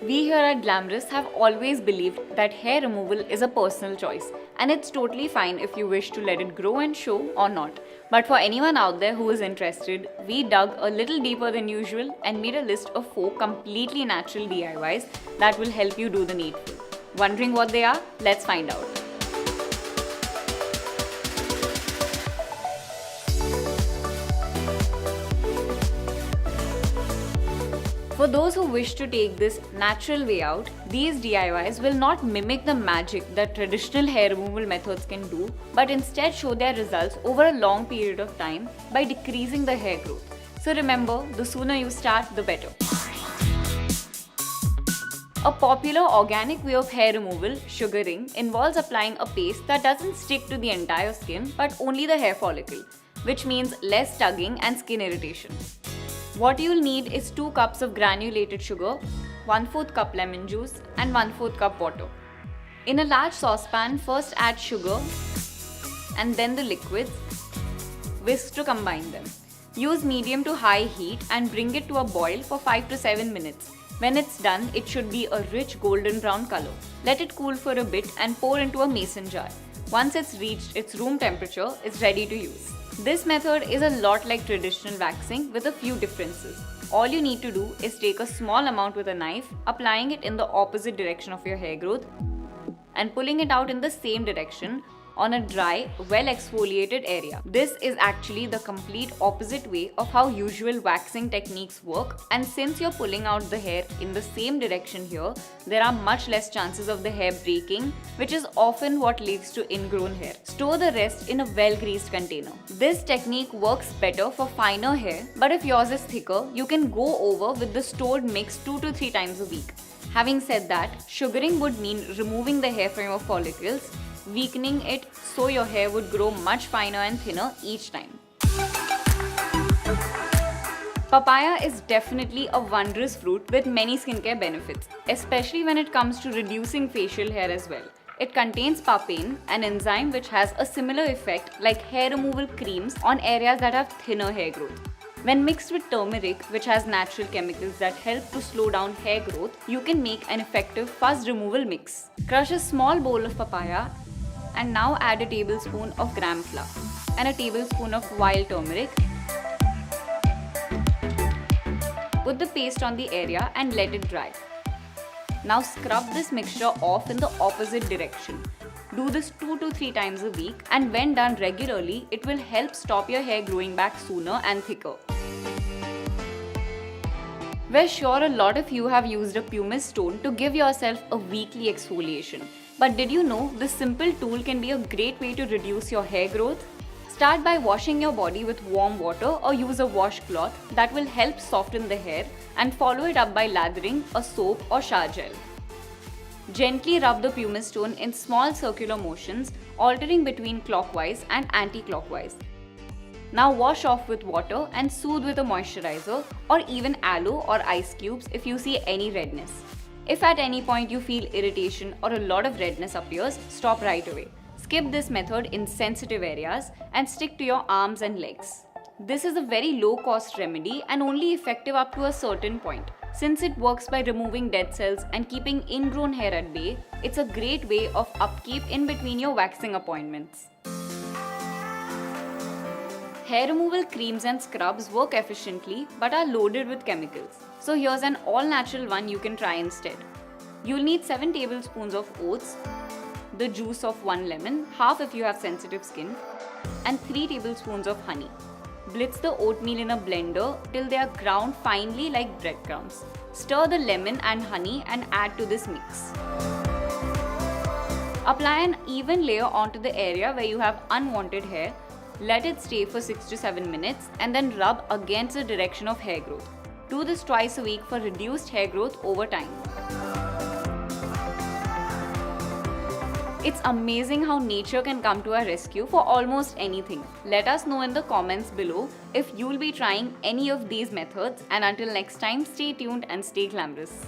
We here at Glamorous have always believed that hair removal is a personal choice, and it's totally fine if you wish to let it grow and show or not. But for anyone out there who is interested, we dug a little deeper than usual and made a list of 4 completely natural DIYs that will help you do the needful. Wondering what they are? Let's find out. For those who wish to take this natural way out, these DIYs will not mimic the magic that traditional hair removal methods can do, but instead show their results over a long period of time by decreasing the hair growth. So remember, the sooner you start, the better. A popular organic way of hair removal, sugaring, involves applying a paste that doesn't stick to the entire skin but only the hair follicle, which means less tugging and skin irritation. What you'll need is 2 cups of granulated sugar, 1/4 cup lemon juice and 1/4 cup water. In a large saucepan, first add sugar and then the liquids. Whisk to combine them. Use medium to high heat and bring it to a boil for 5 to 7 minutes. When it's done, it should be a rich golden brown color. Let it cool for a bit and pour into a mason jar. Once it's reached its room temperature, it's ready to use. This method is a lot like traditional waxing with a few differences. All you need to do is take a small amount with a knife, applying it in the opposite direction of your hair growth and pulling it out in the same direction on a dry, well-exfoliated area. This is actually the complete opposite way of how usual waxing techniques work, and since you're pulling out the hair in the same direction here, there are much less chances of the hair breaking, which is often what leads to ingrown hair. Store the rest in a well-greased container. This technique works better for finer hair, but if yours is thicker, you can go over with the stored mix 2 to 3 times a week. Having said that, sugaring would mean removing the hair from your follicles, weakening it so your hair would grow much finer and thinner each time. Papaya is definitely a wondrous fruit with many skincare benefits, especially when it comes to reducing facial hair as well. It contains papain, an enzyme which has a similar effect like hair removal creams on areas that have thinner hair growth. When mixed with turmeric, which has natural chemicals that help to slow down hair growth, you can make an effective fuzz removal mix. Crush a small bowl of papaya and now add a tablespoon of gram flour and a tablespoon of wild turmeric. Put the paste on the area and let it dry. Now scrub this mixture off in the opposite direction. Do this 2 to 3 times a week, and when done regularly, it will help stop your hair growing back sooner and thicker. We're sure a lot of you have used a pumice stone to give yourself a weekly exfoliation. But did you know this simple tool can be a great way to reduce your hair growth? Start by washing your body with warm water or use a washcloth that will help soften the hair, and follow it up by lathering a soap or shower gel. Gently rub the pumice stone in small circular motions, altering between clockwise and anti-clockwise. Now wash off with water and soothe with a moisturizer or even aloe or ice cubes if you see any redness. If at any point you feel irritation or a lot of redness appears, stop right away. Skip this method in sensitive areas and stick to your arms and legs. This is a very low-cost remedy and only effective up to a certain point. Since it works by removing dead cells and keeping ingrown hair at bay, it's a great way of upkeep in between your waxing appointments. Hair removal creams and scrubs work efficiently but are loaded with chemicals. So here's an all-natural one you can try instead. You'll need 7 tablespoons of oats, the juice of 1 lemon, half if you have sensitive skin, and 3 tablespoons of honey. Blitz the oatmeal in a blender till they are ground finely like breadcrumbs. Stir the lemon and honey and add to this mix. Apply an even layer onto the area where you have unwanted hair. Let it stay for 6 to 7 minutes and then rub against the direction of hair growth. Do this twice a week for reduced hair growth over time. It's amazing how nature can come to our rescue for almost anything. Let us know in the comments below if you'll be trying any of these methods, and until next time, stay tuned and stay glamorous.